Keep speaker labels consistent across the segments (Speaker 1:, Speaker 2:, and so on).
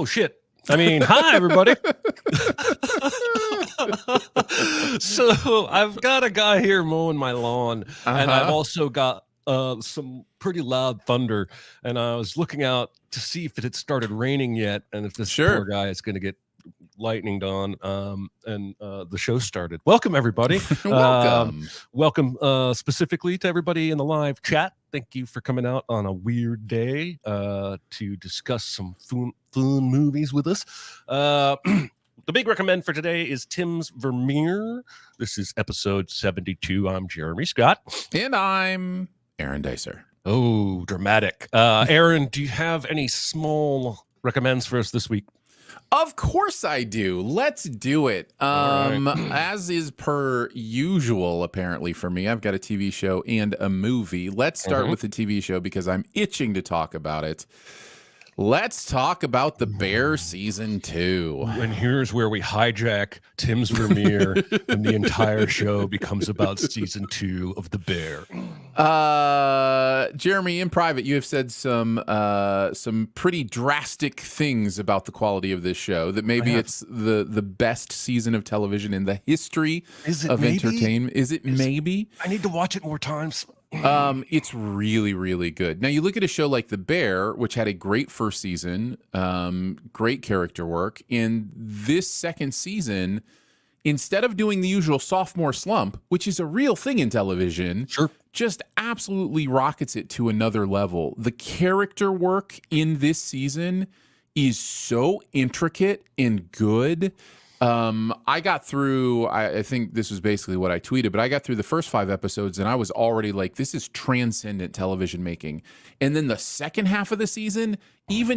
Speaker 1: Oh, shit. I mean, hi, everybody. So I've got a guy here mowing my lawn, and I've also got some pretty loud thunder, and I was looking out to see if it had started raining yet, and if this poor guy is going to get lightninged on, and the show started. Welcome, everybody. Welcome specifically to everybody in the live chat. Thank you for coming out on a weird day to discuss some fun movies with us. The big recommend for today is Tim's Vermeer. This is episode 72. I'm Jeremy Scott.
Speaker 2: And I'm Aaron Dicer.
Speaker 1: Oh, dramatic. Aaron, do you have any small recommends for us this week?
Speaker 2: Of course I do. Let's do it. As is per usual, apparently for me, I've got a TV show and a movie. Let's start with the TV show because I'm itching to talk about it. Let's talk about The Bear Season 2.
Speaker 1: And here's where we hijack Tim's Vermeer and the entire show becomes about Season 2 of The Bear.
Speaker 2: Jeremy, in private, you have said some pretty drastic things about the quality of this show, that maybe it's the best season of television in the history of entertainment. Is it maybe?
Speaker 1: I need to watch it more times.
Speaker 2: It's really, really good. Now you look at a show like The Bear, which had a great first season, great character work. In this second season, instead of doing the usual sophomore slump, which is a real thing in television, just absolutely rockets it to another level. The character work in this season is so intricate and good. I got through, I think this was basically what I tweeted, but I got through the first 5 episodes and I was already like, this is transcendent television making. And then the second half of the season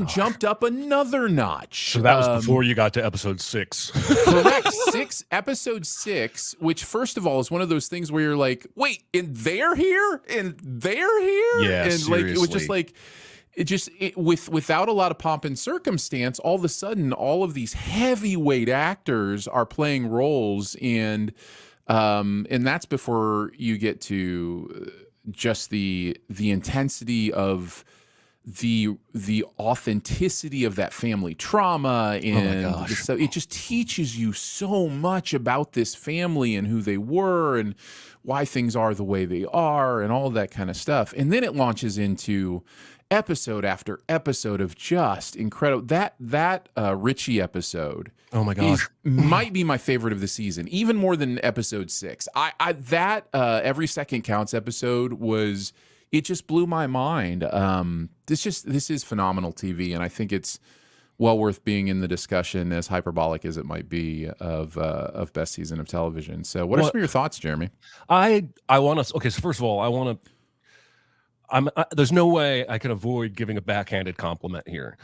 Speaker 2: jumped up another notch.
Speaker 1: So that was before you got to episode 6.
Speaker 2: Correct. Episode 6, which first of all is one of those things where you're like, wait, and they're here? And they're here?
Speaker 1: Yeah,
Speaker 2: and
Speaker 1: seriously.
Speaker 2: like, it was just like, without a lot of pomp and circumstance, all of a sudden, all of these heavyweight actors are playing roles, and that's before you get to just the intensity of the authenticity of that family trauma, and so it just teaches you so much about this family and who they were and why things are the way they are and all that kind of stuff. And then it launches into episode after episode of just incredible. That Richie episode,
Speaker 1: oh my gosh,
Speaker 2: might be my favorite of the season, even more than episode 6. That Every Second Counts episode it just blew my mind. This is phenomenal TV, and I think it's well worth being in the discussion, as hyperbolic as it might be, of best season of television. So, what are some of your thoughts, Jeremy?
Speaker 1: I want to. Okay, so first of all, I want to. There's no way I can avoid giving a backhanded compliment here,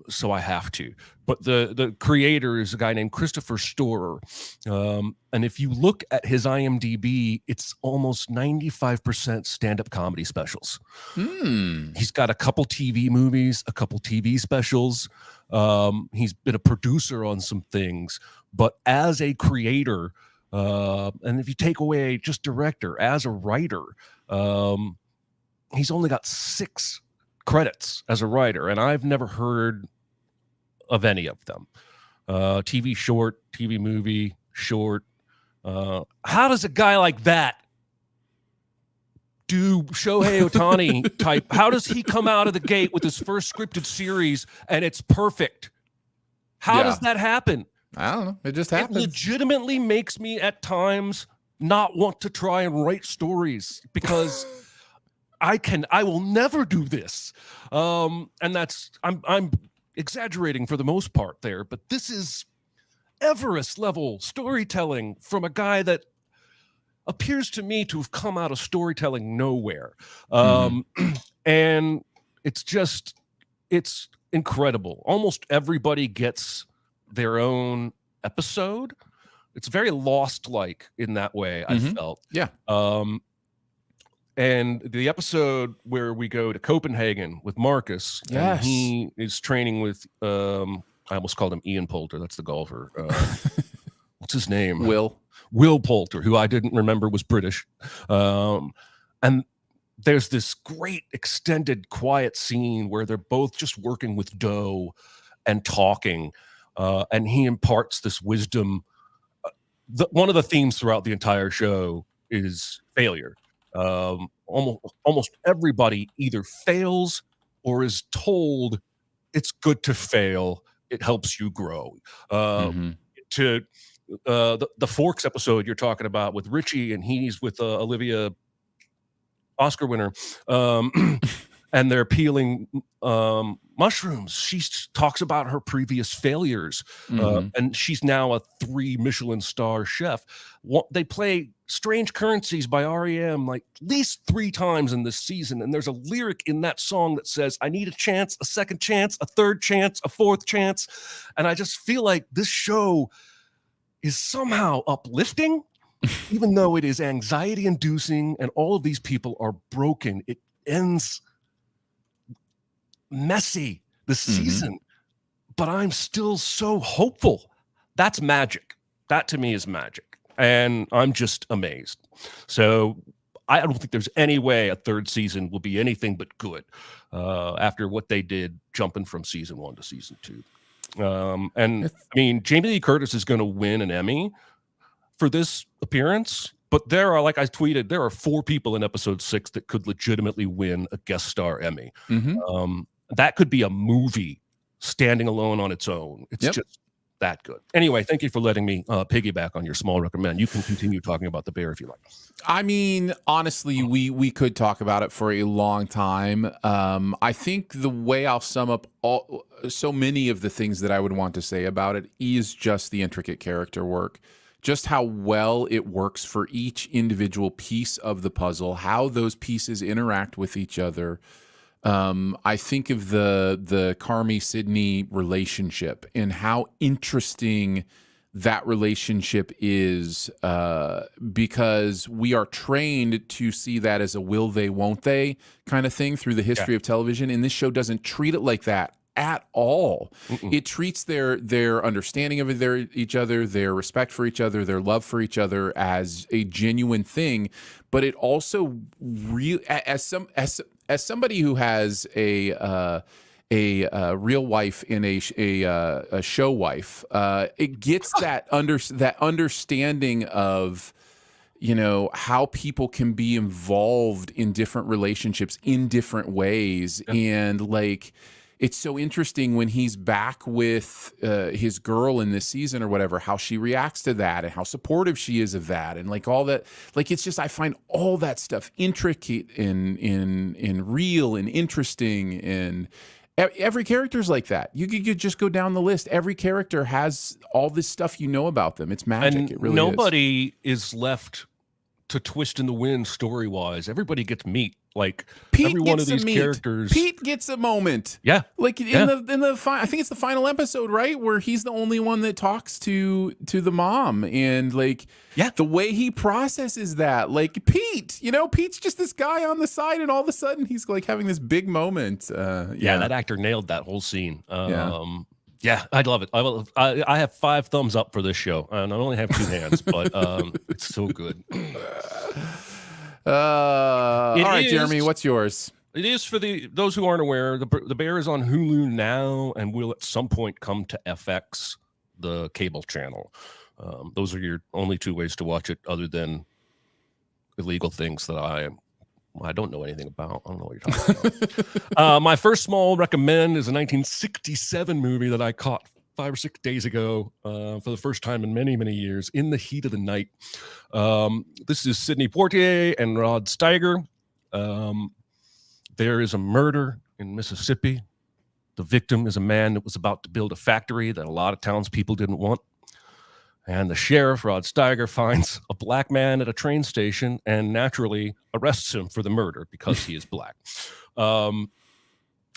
Speaker 1: so I have to. But the creator is a guy named Christopher Storer, and if you look at his IMDb, it's almost 95% stand-up comedy specials. He's got a couple TV movies, a couple TV specials. He's been a producer on some things, but as a creator, and if you take away just director, as a writer, he's only got 6 credits as a writer, and I've never heard of any of them. TV short, TV movie short. How does a guy like that do Shohei Ohtani type? How does he come out of the gate with his first scripted series and it's perfect? How does that happen?
Speaker 2: I don't know. It just happens.
Speaker 1: It legitimately makes me at times not want to try and write stories because I will never do this. And that's, I'm exaggerating for the most part there, but this is Everest level storytelling from a guy that appears to me to have come out of storytelling nowhere. And it's incredible. Almost everybody gets their own episode. It's very Lost-like in that way, I felt.
Speaker 2: Yeah.
Speaker 1: And the episode where we go to Copenhagen with Marcus, and he is training with, I almost called him Ian Poulter. That's the golfer. What's his name? Will Poulter, who I didn't remember was British. And there's this great extended quiet scene where they're both just working with dough. and talking, and he imparts this wisdom. One of the themes throughout the entire show is failure. Almost everybody either fails or is told it's good to fail. It helps you grow. Uh,
Speaker 2: Mm-hmm.
Speaker 1: to the Forks episode you're talking about with Richie, and he's with Olivia, Oscar winner, and they're peeling mushrooms. She talks about her previous failures,
Speaker 2: Mm-hmm.
Speaker 1: and she's now a 3 Michelin star chef. They play Strange Currencies by REM like at least 3 times in this season, and there's a lyric in that song that says, I need a chance, a second chance, a third chance, a fourth chance. And I just feel like this show is somehow uplifting, even though it is anxiety inducing and all of these people are broken. It ends messy this season, but I'm still so hopeful. That's magic. That to me is magic, and I'm just amazed. So I don't think there's any way a third season will be anything but good after what they did jumping from season 1 to season 2. And I mean, Jamie Lee Curtis is going to win an Emmy for this appearance, but there are, like I tweeted, there are 4 people in episode 6 that could legitimately win a guest star Emmy. That could be a movie standing alone on its own. It's just that good. Anyway, thank you for letting me piggyback on your small recommend. You can continue talking about The Bear if you like.
Speaker 2: I mean, honestly, we could talk about it for a long time. I think the way I'll sum up so many of the things that I would want to say about it is just the intricate character work, just how well it works for each individual piece of the puzzle, how those pieces interact with each other. I think of the Carmi Sydney relationship and how interesting that relationship is, because we are trained to see that as a will they, won't they kind of thing through the history of television. And this show doesn't treat it like that at all. It treats their understanding of each other, their respect for each other, their love for each other as a genuine thing. But it also as somebody who has a real wife and a show wife, it gets that understanding of, you know, how people can be involved in different relationships in different ways. And like, it's so interesting when he's back with his girl in this season or whatever, how she reacts to that and how supportive she is of that. And like all that, like, it's just, I find all that stuff intricate and real and interesting. And every character's like that. You could just go down the list. Every character has all this stuff you know about them. It's magic.
Speaker 1: And
Speaker 2: it really
Speaker 1: nobody is left to twist in the wind story-wise. Everybody gets meat. Like
Speaker 2: Pete
Speaker 1: every one of these characters.
Speaker 2: Pete gets a moment.
Speaker 1: Yeah.
Speaker 2: Like in the I think it's the final episode, right? Where he's the only one that talks to the mom. And like, the way he processes that, like Pete, you know, Pete's just this guy on the side, and all of a sudden he's like having this big moment.
Speaker 1: That actor nailed that whole scene. Yeah, I love it. I have 5 thumbs up for this show, and I only have 2 hands, but it's so good.
Speaker 2: All right, Jeremy, what's yours?
Speaker 1: It is, for those who aren't aware, the Bear is on Hulu now and will at some point come to FX, the cable channel. Those are your only 2 ways to watch it, other than illegal things that I don't know anything about. I don't know what you're talking about. My first small recommend is a 1967 movie that I caught 5 or 6 days ago for the first time in many, many years, In the Heat of the Night. This is Sidney Poitier and Rod Steiger. There is a murder in Mississippi. The victim is a man that was about to build a factory that a lot of townspeople didn't want. And the sheriff, Rod Steiger, finds a black man at a train station and naturally arrests him for the murder because he is black.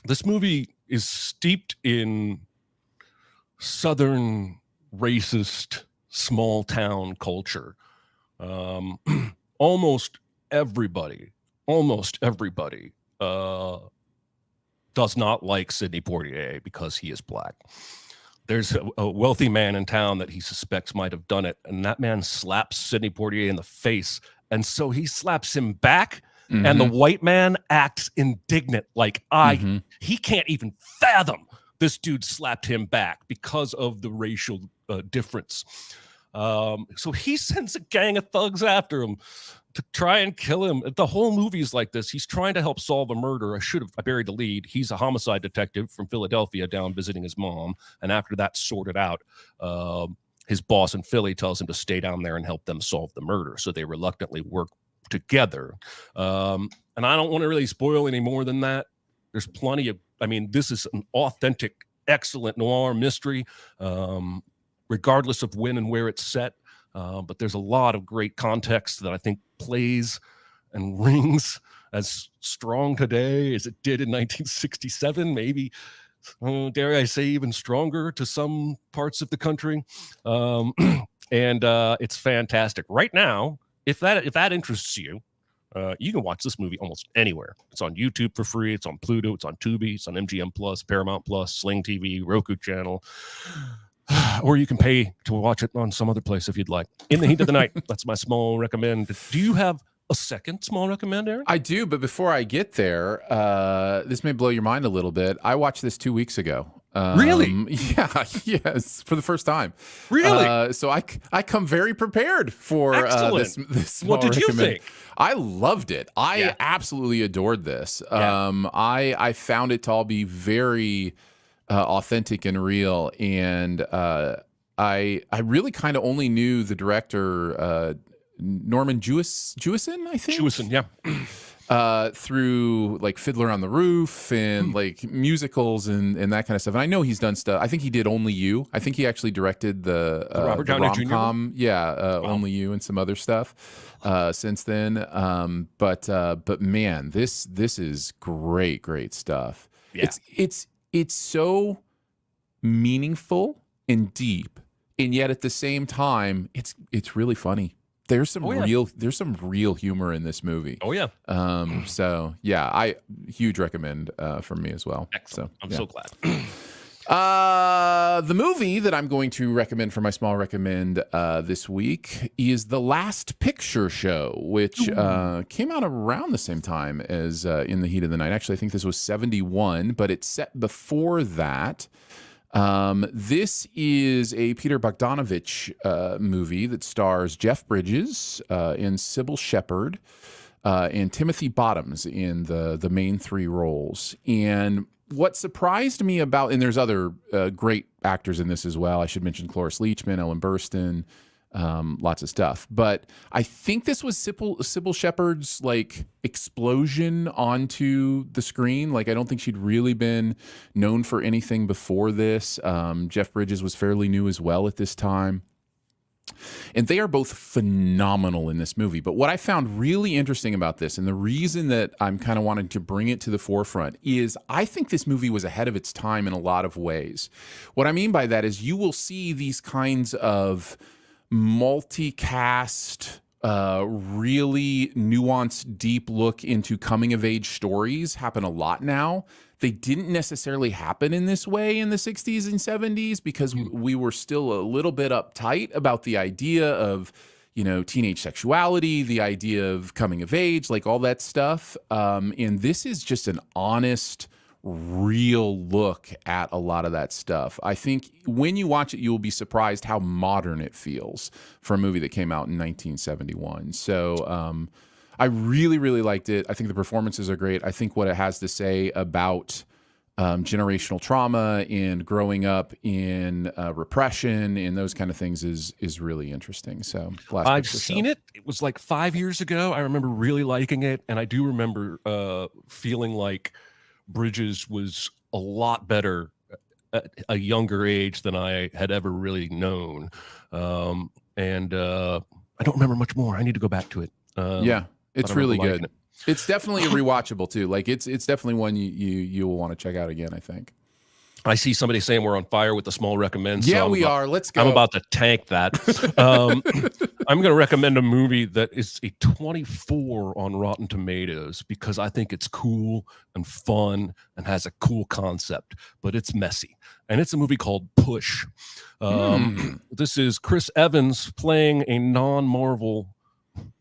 Speaker 1: This movie is steeped in Southern racist small town culture. Almost everybody does not like Sidney Poitier because he is black. There's a wealthy man in town that he suspects might have done it, and that man slaps Sidney Poitier in the face, and so he slaps him back, and the white man acts indignant, like he can't even fathom this dude slapped him back because of the racial difference. So he sends a gang of thugs after him to try and kill him. The whole movie is like this. He's trying to help solve a murder. I buried the lead. He's a homicide detective from Philadelphia down visiting his mom. And after that's sorted out, his boss in Philly tells him to stay down there and help them solve the murder. So they reluctantly work together. And I don't want to really spoil any more than that. There's plenty of, this is an authentic, excellent noir mystery, regardless of when and where it's set. But there's a lot of great context that I think plays and rings as strong today as it did in 1967, maybe, dare I say, even stronger to some parts of the country. And it's fantastic. Right now, if that interests you, you can watch this movie almost anywhere. It's on YouTube for free. It's on Pluto. It's on Tubi. It's on MGM Plus, Paramount Plus, Sling TV, Roku channel. Or you can pay to watch it on some other place if you'd like. In the Heat of the Night. That's my small recommend. Do you have a second small recommend, Aaron?
Speaker 2: I do, but before I get there, this may blow your mind a little bit. I watched this 2 weeks ago.
Speaker 1: Really?
Speaker 2: Yeah, yes, for the first time.
Speaker 1: Really?
Speaker 2: So I come very prepared for this small
Speaker 1: What did you think?
Speaker 2: I loved it. I absolutely adored this. I found it to all be very authentic and real, and I really kind of only knew the director Norman Jewison, I think.
Speaker 1: Jewison, yeah.
Speaker 2: Through like Fiddler on the Roof and like musicals and that kind of stuff. And I know he's done stuff. I think he did Only You. I think he actually directed the
Speaker 1: Robert Downey
Speaker 2: rom-com.
Speaker 1: Jr.?
Speaker 2: Yeah, Only You and some other stuff since then. But man, this is great stuff.
Speaker 1: Yeah.
Speaker 2: It's so meaningful and deep, and yet at the same time, it's really funny. There's some real humor in this movie.
Speaker 1: Oh yeah.
Speaker 2: So yeah, I huge recommend from me as well.
Speaker 1: Excellent.
Speaker 2: So,
Speaker 1: I'm
Speaker 2: yeah.
Speaker 1: so glad.
Speaker 2: The movie that I'm going to recommend for my small recommend this week is The Last Picture Show, which came out around the same time as In the Heat of the Night. Actually, I think this was 71, but it's set before that. This is a Peter Bogdanovich movie that stars Jeff Bridges and Sybil Shepherd and Timothy Bottoms in the main three roles. And what surprised me about, and there's other great actors in this as well. I should mention Cloris Leachman, Ellen Burstyn, lots of stuff. But I think this was Sybil Shepherd's like explosion onto the screen. Like I don't think she'd really been known for anything before this. Jeff Bridges was fairly new as well at this time. And they are both phenomenal in this movie. But what I found really interesting about this, and the reason that I'm kind of wanting to bring it to the forefront, is I think this movie was ahead of its time in a lot of ways. What I mean by that is you will see these kinds of multicast, really nuanced, deep look into coming-of-age stories happen a lot now. They didn't necessarily happen in this way in the 60s and 70s because we were still a little bit uptight about the idea of, teenage sexuality, the idea of coming of age, like all that stuff. And this is just an honest, real look at a lot of that stuff. I think when you watch it, you will be surprised how modern it feels for a movie that came out in 1971. So, I really, really liked it. I think the performances are great. I think what it has to say about generational trauma and growing up in repression and those kind of things is really interesting. So
Speaker 1: I've seen it. It was like 5 years ago. I remember really liking it. And I do remember feeling like Bridges was a lot better at a younger age than I had ever really known. And I don't remember much more. I need to go back to it.
Speaker 2: Yeah. It's really good. It's definitely a rewatchable too. Like it's definitely one you will want to check out again, I think.
Speaker 1: I see somebody saying we're on fire with the small recommends.
Speaker 2: Yeah, we are. Let's go.
Speaker 1: I'm about to tank that. I'm going to recommend a movie that is a 24 on Rotten Tomatoes because I think it's cool and fun and has a cool concept, but it's messy. And it's a movie called Push. This is Chris Evans playing a non-Marvel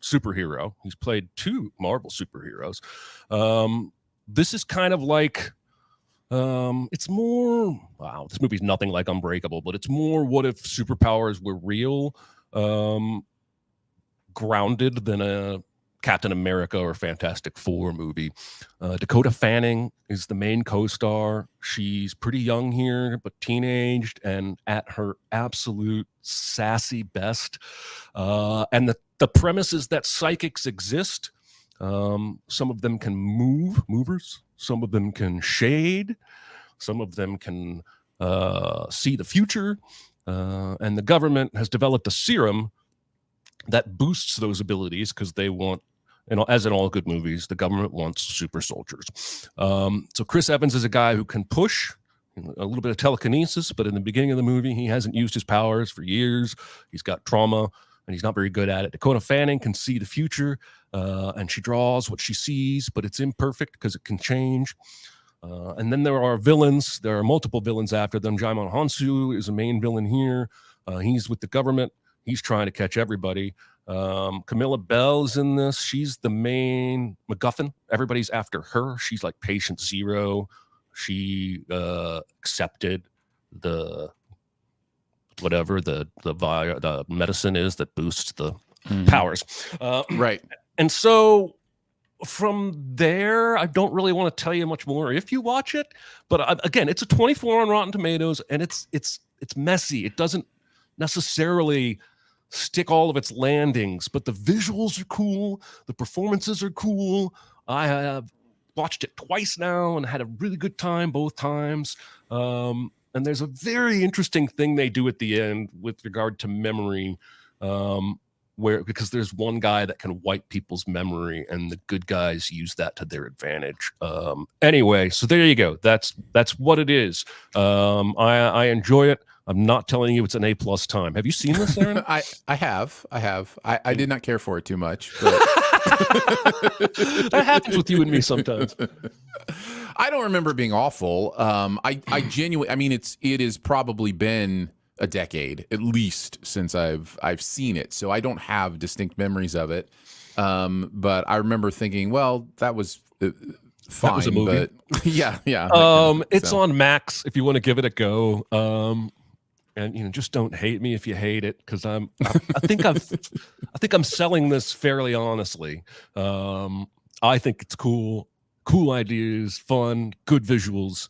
Speaker 1: superhero. He's played two Marvel superheroes. This is kind of like It's more, wow, this movie's nothing like Unbreakable, but it's more what if superpowers were real, um, grounded than a Captain America or Fantastic Four movie. Dakota Fanning is the main co-star. She's pretty young here, but teenaged and at her absolute sassy best. And the premise is that psychics exist. Some of them can movers. Some of them can shade. Some of them can see the future. And the government has developed a serum that boosts those abilities because they want, as in all good movies, the government wants super soldiers. So Chris Evans is a guy who can push a little bit of telekinesis, but in the beginning of the movie, he hasn't used his powers for years. He's got trauma, and he's not very good at it. Dakota Fanning can see the future, and she draws what she sees, but it's imperfect because it can change. And then there are villains. There are multiple villains after them. Jaimon Hansu is a main villain here. He's with the government. He's trying to catch everybody. Camilla Bell's in this. She's the main MacGuffin. Everybody's after her. She's like patient zero. She accepted the whatever the medicine is that boosts the powers.
Speaker 2: Right.
Speaker 1: And so from there, I don't really want to tell you much more if you watch it. But again, it's a 24 on Rotten Tomatoes, and it's messy. It doesn't necessarily stick all of its landings, but the visuals are cool. The performances are cool. I have watched it twice now and had a really good time both times. And there's a very interesting thing they do at the end with regard to memory, because there's one guy that can wipe people's memory, and the good guys use that to their advantage. Anyway, so there you go. That's what it is. I enjoy it. I'm not telling you it's an A+ time. Have you seen this, Aaron?
Speaker 2: I have. I did not care for it too much. But
Speaker 1: that happens with you and me sometimes.
Speaker 2: I don't remember it being awful. I genuinely, I mean, it has probably been a decade at least since I've seen it, so I don't have distinct memories of it. But I remember thinking, well, that was fine.
Speaker 1: That was a movie.
Speaker 2: But yeah.
Speaker 1: It's on Max if you want to give it a go. And just don't hate me if you hate it, because I think I'm selling this fairly honestly. I think it's cool ideas, fun, good visuals,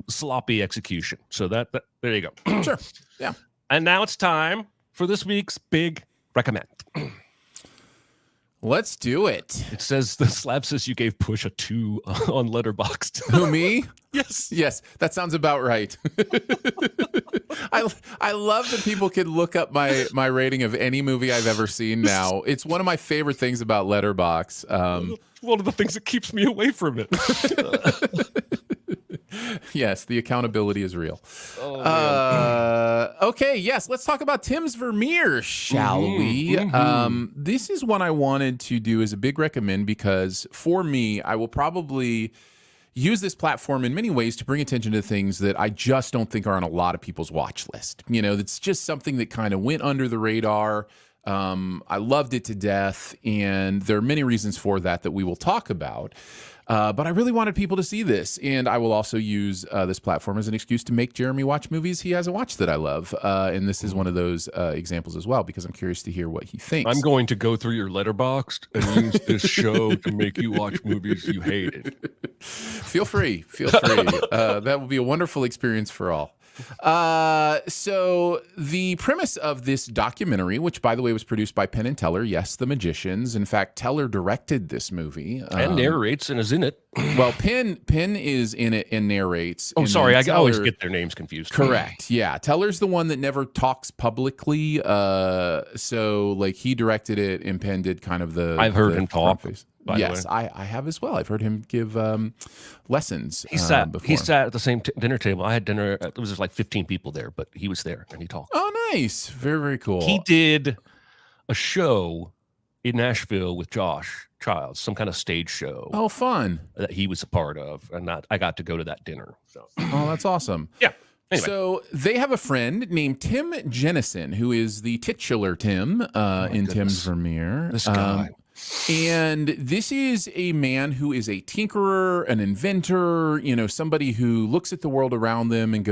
Speaker 1: sloppy execution. So that there you go.
Speaker 2: Sure. Yeah.
Speaker 1: And now it's time for this week's big recommend.
Speaker 2: Let's do it.
Speaker 1: It says the slab says you gave Push a 2 on Letterboxd.
Speaker 2: Who, me?
Speaker 1: Yes,
Speaker 2: that sounds about right. I love that people can look up my rating of any movie I've ever seen now. It's one of my favorite things about Letterboxd.
Speaker 1: One of the things that keeps me away from it.
Speaker 2: Yes, the accountability is real. Okay, yes, let's talk about Tim's Vermeer, shall we? This is one I wanted to do as a big recommend because for me, I will probably use this platform in many ways to bring attention to things that I just don't think are on a lot of people's watch list. It's just something that kind of went under the radar. I loved it to death, and there are many reasons for that we will talk about. But I really wanted people to see this, and I will also use this platform as an excuse to make Jeremy watch movies he hasn't watched that I love. And this is one of those examples as well, because I'm curious to hear what he thinks.
Speaker 1: I'm going to go through your Letterboxd and use this show to make you watch movies you hated.
Speaker 2: Feel free. That will be a wonderful experience for all. So the premise of this documentary, which by the way was produced by Penn and Teller, yes, the magicians. In fact, Teller directed this movie
Speaker 1: and narrates and is in it.
Speaker 2: Well, Penn is in it and narrates.
Speaker 1: Oh, sorry, I always get their names confused.
Speaker 2: Correct. Yeah, Teller's the one that never talks publicly. So like he directed it, and Penn did kind of the.
Speaker 1: I've heard him talk.
Speaker 2: Yes, I have as well. I've heard him give lessons.
Speaker 1: He sat at the same dinner table. I had dinner. There was just like 15 people there, but he was there and he talked.
Speaker 2: Oh, nice. Very, very cool.
Speaker 1: He did a show in Nashville with Josh Childs, some kind of stage show.
Speaker 2: Oh, fun.
Speaker 1: That he was a part of, and I got to go to that dinner. So.
Speaker 2: Oh, that's awesome.
Speaker 1: Yeah. Anyway.
Speaker 2: So they have a friend named Tim Jennison, who is the titular Tim in Tim's Vermeer.
Speaker 1: This guy.
Speaker 2: And this is a man who is a tinkerer, an inventor, somebody who looks at the world around them and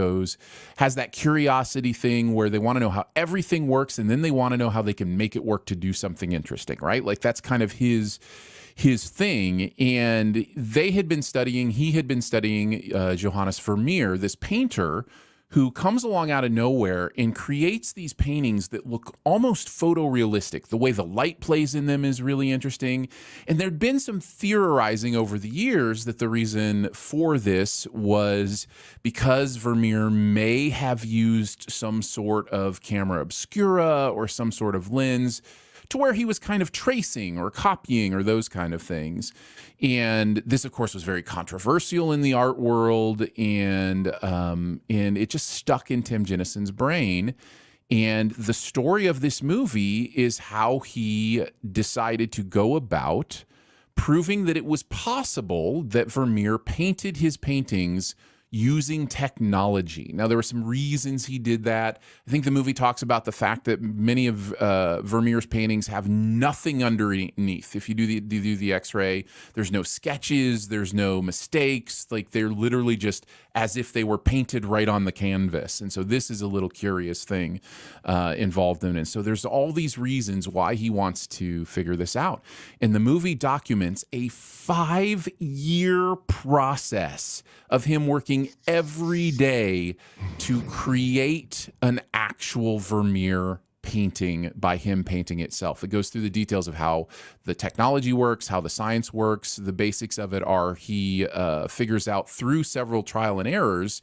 Speaker 2: has that curiosity thing where they want to know how everything works, and then they want to know how they can make it work to do something interesting, right? Like that's kind of his thing. And he had been studying Johannes Vermeer, this painter who comes along out of nowhere and creates these paintings that look almost photorealistic. The way the light plays in them is really interesting. And there'd been some theorizing over the years that the reason for this was because Vermeer may have used some sort of camera obscura or some sort of lens to where he was kind of tracing or copying or those kind of things. And this, of course, was very controversial in the art world, and it just stuck in Tim Jennison's brain. And the story of this movie is how he decided to go about proving that it was possible that Vermeer painted his paintings using technology. Now, there were some reasons he did that. I think the movie talks about the fact that many of Vermeer's paintings have nothing underneath. If you do the X-ray, there's no sketches, there's no mistakes. Like, they're literally just as if they were painted right on the canvas. And so this is a little curious thing involved in it. And so there's all these reasons why he wants to figure this out. And the movie documents a 5-year process of him working every day to create an actual Vermeer painting by him painting itself. It goes through the details of how the technology works, how the science works. The basics of it are he figures out through several trial and errors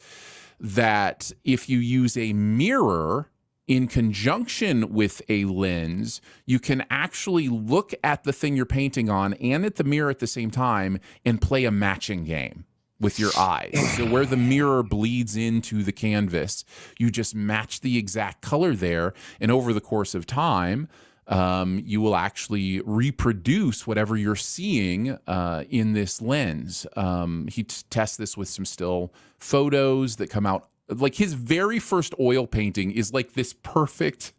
Speaker 2: that if you use a mirror in conjunction with a lens, you can actually look at the thing you're painting on and at the mirror at the same time and play a matching game with your eyes. So where the mirror bleeds into the canvas, you just match the exact color there. And over the course of time, you will actually reproduce whatever you're seeing in this lens. He tests this with some still photos that come out. Like his very first oil painting is like this perfect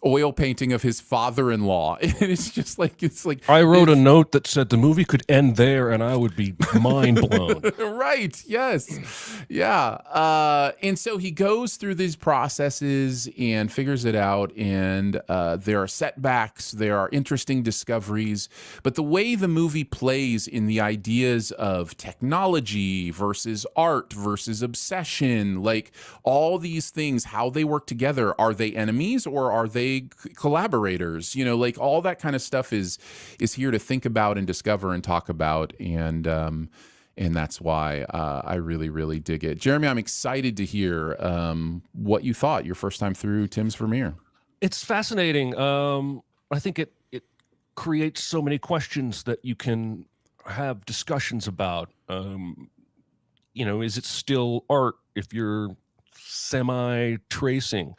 Speaker 2: oil painting of his father-in-law. And it's like
Speaker 1: I wrote a note that said the movie could end there and I would be mind blown.
Speaker 2: Right. Yes. Yeah. And so he goes through these processes and figures it out. And there are setbacks. There are interesting discoveries. But the way the movie plays in the ideas of technology versus art versus obsession, like all these things, how they work together. Are they enemies or are they collaborators? Like all that kind of stuff is here to think about and discover and talk about. And that's why I really, really dig it. Jeremy, I'm excited to hear what you thought your first time through Tim's Vermeer.
Speaker 1: It's fascinating. I think it creates so many questions that you can have discussions about. Is it still art if you're semi-tracing?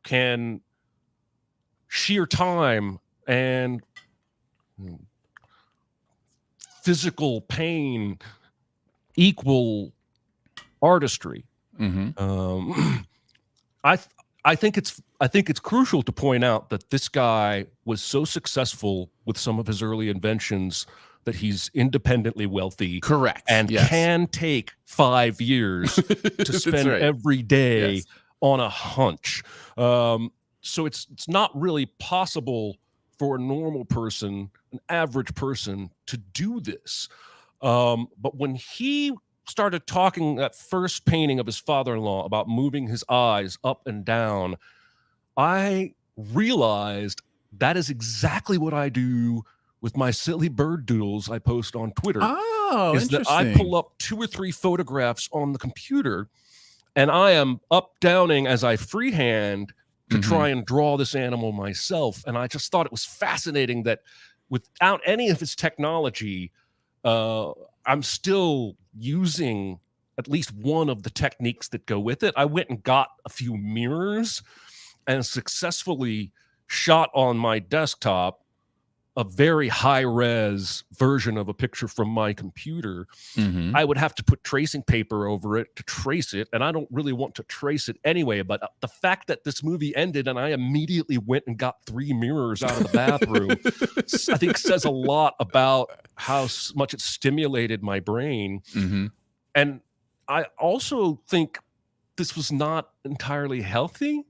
Speaker 1: Can sheer time and physical pain equal artistry?
Speaker 2: Mm-hmm.
Speaker 1: I think it's crucial to point out that this guy was so successful with some of his early inventions that he's independently wealthy.
Speaker 2: Correct.
Speaker 1: And
Speaker 2: yes.
Speaker 1: can take 5 years to spend
Speaker 2: right.
Speaker 1: every day
Speaker 2: Yes.
Speaker 1: on a hunch. So it's not really possible for a normal person, an average person, to do this. But when he started talking that first painting of his father-in-law about moving his eyes up and down, I realized that is exactly what I do with my silly bird doodles I post on Twitter.
Speaker 2: Oh,
Speaker 1: is that I pull up 2 or 3 photographs on the computer and I am up downing as I freehand to try and draw this animal myself. And I just thought it was fascinating that without any of his technology, I'm still using at least one of the techniques that go with it. I went and got a few mirrors and successfully shot on my desktop a very high res version of a picture from my computer,
Speaker 2: Mm-hmm.
Speaker 1: I would have to put tracing paper over it to trace it. And I don't really want to trace it anyway. But the fact that this movie ended and I immediately went and got 3 mirrors out of the bathroom, I think says a lot about how much it stimulated my brain.
Speaker 2: Mm-hmm.
Speaker 1: And I also think this was not entirely healthy.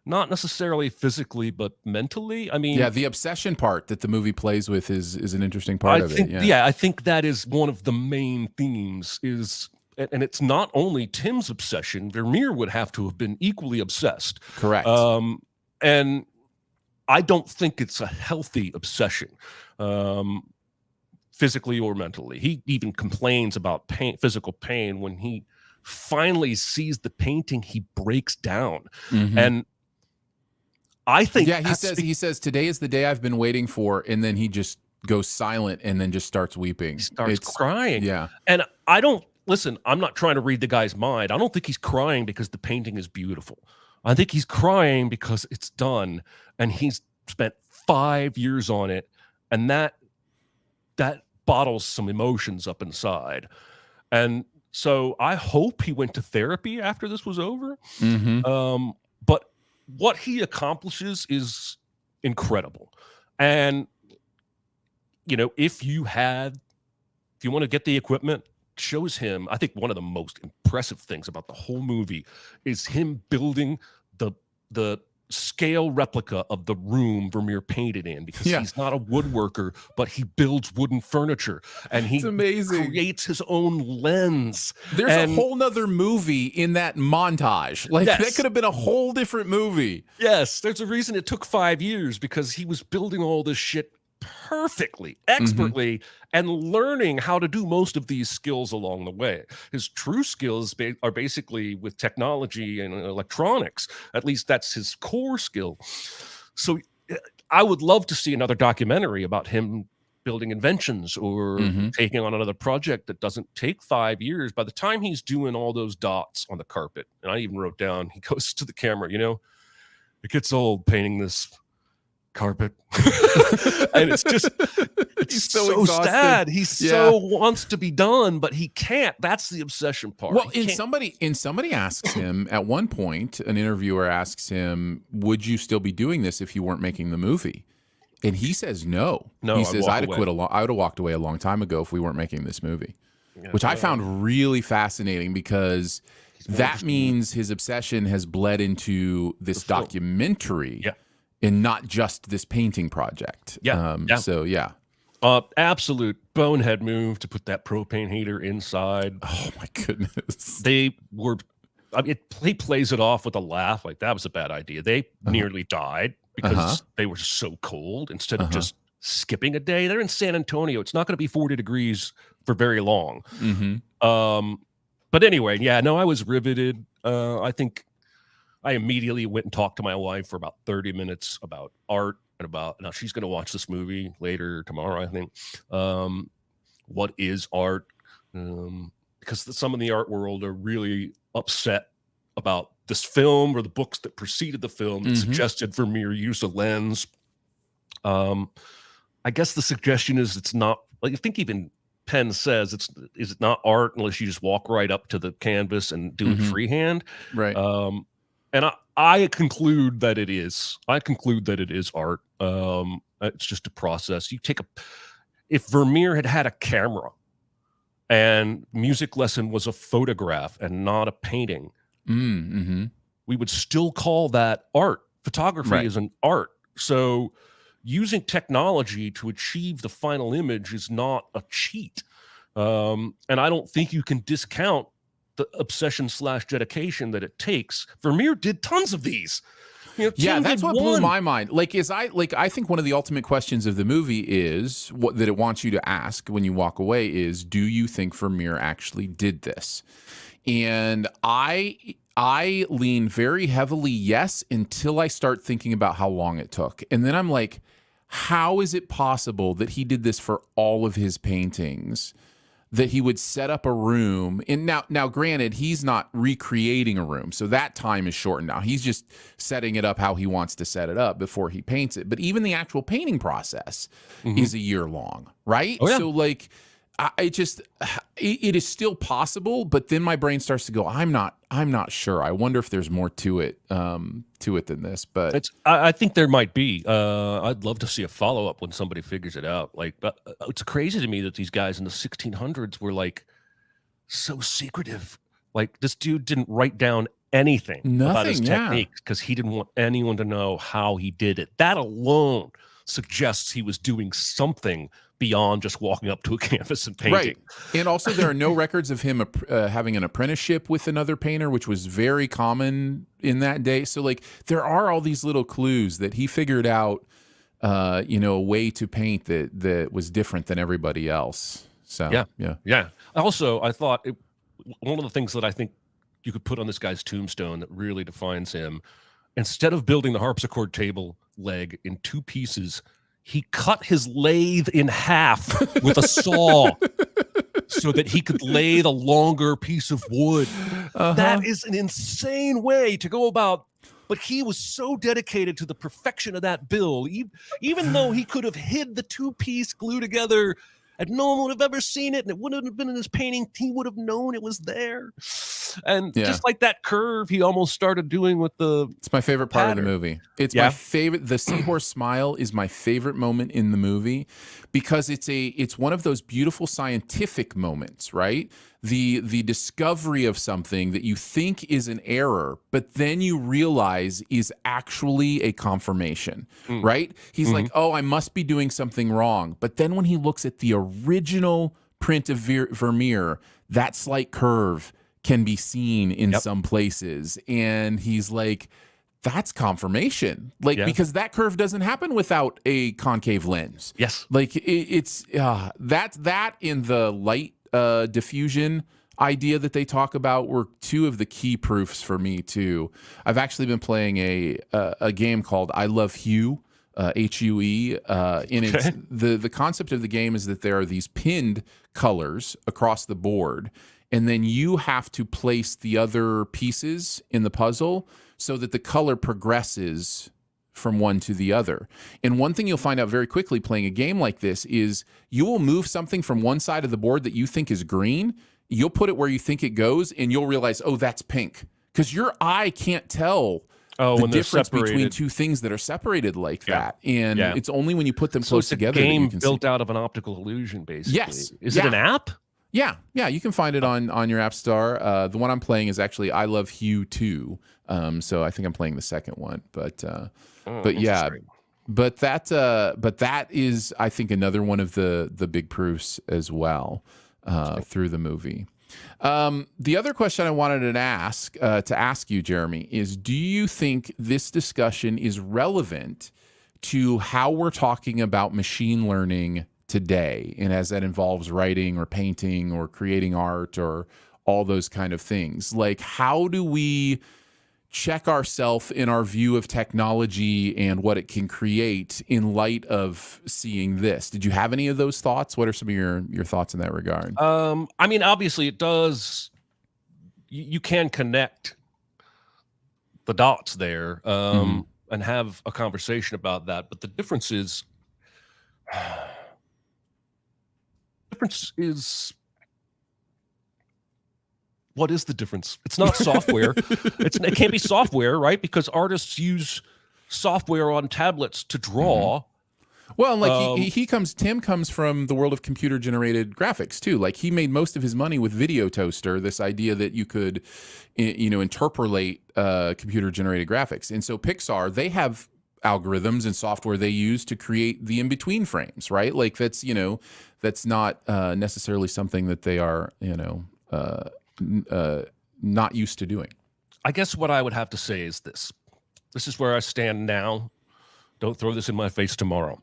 Speaker 1: Not necessarily physically, but mentally. I mean,
Speaker 2: Yeah, the obsession part that the movie plays with is an interesting part of it. Yeah.
Speaker 1: I think that is one of the main themes is, and it's not only Tim's obsession. Vermeer would have to have been equally obsessed.
Speaker 2: Correct.
Speaker 1: And I don't think it's a healthy obsession, physically or mentally. He even complains about pain, physical pain. When he finally sees the painting, he breaks down.
Speaker 2: Mm-hmm.
Speaker 1: And I think,
Speaker 2: yeah, he says today is the day I've been waiting for, and then he just goes silent and then just starts weeping.
Speaker 1: He starts crying.
Speaker 2: Yeah.
Speaker 1: And I don't listen, I'm not trying to read the guy's mind. I don't think he's crying because the painting is beautiful. I think he's crying because it's done and he's spent 5 years on it, and that bottles some emotions up inside. And so I hope he went to therapy after this was over.
Speaker 2: Mm-hmm.
Speaker 1: But what he accomplishes is incredible. And, you know, if you want to get the equipment, shows him, I think one of the most impressive things about the whole movie is him building the scale replica of the room Vermeer painted in, because he's not a woodworker, but he builds wooden furniture and he creates his own lens.
Speaker 2: There's a whole nother movie in that montage. Like that could have been a whole different movie.
Speaker 1: Yes, there's a reason it took 5 years, because he was building all this shit perfectly, expertly, and learning how to do most of these skills along the way. His true skills are basically with technology and electronics. At least that's his core skill. So I would love to see another documentary about him building inventions or taking on another project that doesn't take 5 years. By the time he's doing all those dots on the carpet, and I even wrote down, he goes to the camera, you know, it gets old painting this carpet. And it's just, it's so sad. He so wants to be done, but he can't. That's the obsession part.
Speaker 2: Well, somebody asks him at one point, an interviewer asks him, would you still be doing this if you weren't making the movie? And he says no. He says, I would have walked away a long time ago if we weren't making this movie. Which I found really fascinating, because that means his obsession has bled into this documentary. And not just this painting project. So,
Speaker 1: absolute bonehead move to put that propane heater inside.
Speaker 2: Oh, my goodness.
Speaker 1: They were, he plays it off with a laugh, like that was a bad idea. They nearly died because they were so cold. Instead of just skipping a day, they're in San Antonio. It's not going to be 40 degrees for very long. But anyway, I was riveted. I think I immediately went and talked to my wife for about 30 minutes about art and now she's going to watch this movie later tomorrow, I think. What is art? Because some in the art world are really upset about this film or the books that preceded the film that suggested Vermeer use a lens. I guess the suggestion is it's not, like, I think even Penn says is it not art unless you just walk right up to the canvas and do it freehand?
Speaker 2: Right.
Speaker 1: And I conclude that it is. I conclude that it is art. It's just a process. If Vermeer had a camera and music lesson was a photograph and not a painting, we would still call that art. Photography is an art. So using technology to achieve the final image is not a cheat. And I don't think you can discount the obsession / dedication that it takes. Vermeer did tons of these.
Speaker 2: That's what blew my mind. I think one of the ultimate questions of the movie is that it wants you to ask when you walk away is, do you think Vermeer actually did this? And I lean very heavily yes, until I start thinking about how long it took. And then I'm like, how is it possible that he did this for all of his paintings? that he would set up a room. And now granted, he's not recreating a room, so that time is shortened now. He's just setting it up how he wants to set it up before he paints it. But even the actual painting process is a year long, right?
Speaker 1: Oh, yeah.
Speaker 2: So like it is still possible, but then my brain starts to go, I'm not sure. I wonder if there's more to it than this. But
Speaker 1: I think there might be. I'd love to see a follow-up when somebody figures it out. Like, it's crazy to me that these guys in the 1600s were like so secretive. Like, this dude didn't write down anything about his techniques because he didn't want anyone to know how he did it. That alone suggests he was doing something beyond just walking up to a canvas and painting.
Speaker 2: Right. And also there are no records of him having an apprenticeship with another painter, which was very common in that day. So like there are all these little clues that he figured out, a way to paint that was different than everybody else. So
Speaker 1: yeah. Also, I thought one of the things that I think you could put on this guy's tombstone that really defines him, instead of building the harpsichord table leg in 2 pieces, he cut his lathe in half with a saw so that he could lathe a longer piece of wood. That is an insane way to go about. But he was so dedicated to the perfection of that build, even though he could have hid the 2-piece glue together and no one would have ever seen it, and it wouldn't have been in his painting. He would have known it was there. And just like that curve he almost started doing with the
Speaker 2: It's my favorite part of the movie. It's my favorite. The seahorse smile is my favorite moment in the movie because it's one of those beautiful scientific moments, right? The discovery of something that you think is an error, but then you realize is actually a confirmation, right? He's like, oh, I must be doing something wrong. But then when he looks at the original print of Vermeer, that slight curve can be seen in some places. And he's like, that's confirmation. Like, because that curve doesn't happen without a concave lens.
Speaker 1: Yes.
Speaker 2: Like it's that in the light diffusion idea that they talk about were 2 of the key proofs for me too. I've actually been playing a game called I Love Hue, HUE. It's the concept of the game is that there are these pinned colors across the board, and then you have to place the other pieces in the puzzle so that the color progresses from one to the other. And one thing you'll find out very quickly playing a game like this is you will move something from one side of the board that you think is green, you'll put it where you think it goes, and you'll realize, oh, that's pink. Because your eye can't tell the difference between 2 things that are separated like that. And it's only when you put them close together that you can see.
Speaker 1: It's a game built out of an optical illusion, basically.
Speaker 2: Yes.
Speaker 1: Is it an app?
Speaker 2: Yeah, you can find it on your app store. The one I'm playing is actually I Love Hue 2. So I think I'm playing the second one, but that is, I think, another one of the big proofs as well through the movie. The other question I wanted to ask you, Jeremy, is do you think this discussion is relevant to how we're talking about machine learning today, and as that involves writing or painting or creating art or all those kind of things? Like, how do we check ourselves in our view of technology and what it can create in light of seeing this? Did you have any of those thoughts? What are some of your thoughts in that regard?
Speaker 1: I mean, obviously it does. You can connect the dots there and have a conversation about that. But the difference is what is the difference? It's not software. It can't be software, right? Because artists use software on tablets to draw.
Speaker 2: Well, and like Tim comes from the world of computer generated graphics too. Like he made most of his money with Video Toaster, this idea that you could, interpolate computer generated graphics. And so Pixar, they have algorithms and software they use to create the in-between frames, right? Like that's not necessarily something that they are, not used to doing.
Speaker 1: I guess what I would have to say is this. This is where I stand now. Don't throw this in my face tomorrow.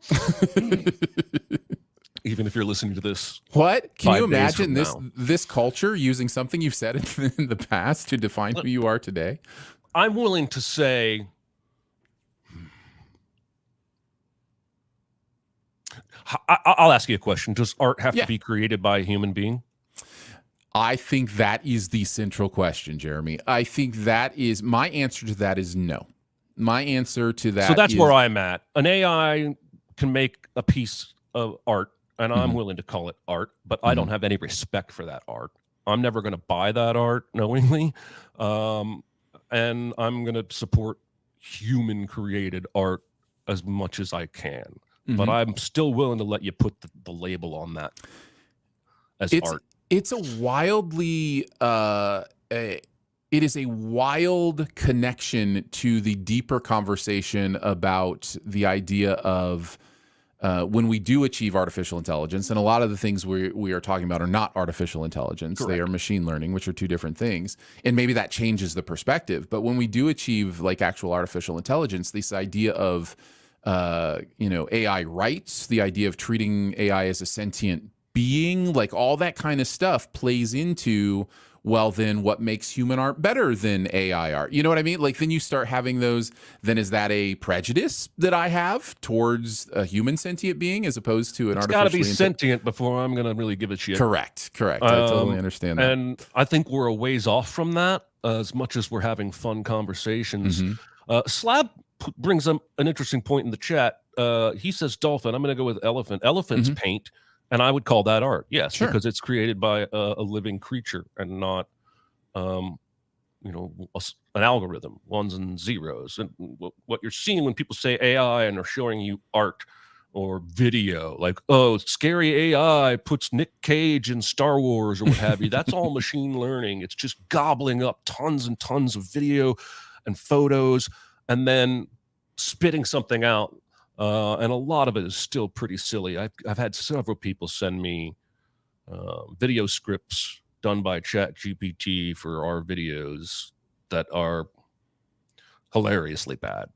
Speaker 1: Even if you're listening to this.
Speaker 2: What? Can you imagine this culture using something you've said in the past to define who you are today?
Speaker 1: I'm willing to say I'll ask you a question. Does art have to be created by a human being?
Speaker 2: I think that is the central question, Jeremy. I think that is my answer to that is no. My answer to that
Speaker 1: So that's
Speaker 2: is
Speaker 1: where I'm at. An AI can make a piece of art, and I'm
Speaker 2: Mhm.
Speaker 1: willing to call it art, but I don't
Speaker 2: Mhm.
Speaker 1: have any respect for that art. I'm never going to buy that art knowingly, and I'm going to support human created art as much as I can. But
Speaker 2: Mhm.
Speaker 1: I'm still willing to let you put the label on that as
Speaker 2: It's
Speaker 1: art.
Speaker 2: it's a wildly it is a wild connection to the deeper conversation about the idea of when we do achieve artificial intelligence, and a lot of the things we are talking about are not artificial intelligence; they are
Speaker 1: Correct.
Speaker 2: machine learning, which are two different things. And maybe that changes the perspective. But when we do achieve like actual artificial intelligence, this idea of AI rights, the idea of treating AI as a sentient being, like all that kind of stuff plays into, well, then what makes human art better than AI art? You know what I mean? Like then you start having those, then is that a prejudice that I have towards a human sentient being as opposed to an
Speaker 1: It's got to be
Speaker 2: artificially
Speaker 1: sentient before I'm going to really give a shit.
Speaker 2: Correct. I totally understand that.
Speaker 1: And I think we're a ways off from that, as much as we're having fun conversations.
Speaker 2: Mm-hmm.
Speaker 1: Slab brings up an interesting point in the chat. He says dolphin. I'm going to go with elephant. Elephants
Speaker 2: Mm-hmm.
Speaker 1: paint, and I would call that art. Yes,
Speaker 2: Sure.
Speaker 1: because it's created by a living creature and not, an algorithm, ones and zeros. And what you're seeing when people say AI and they're showing you art or video, like, oh, scary AI puts Nick Cage in Star Wars or what have you. That's all machine learning. It's just gobbling up tons and tons of video and photos and then spitting something out. And a lot of it is still pretty silly. I've had several people send me video scripts done by Chat GPT for our videos that are hilariously bad.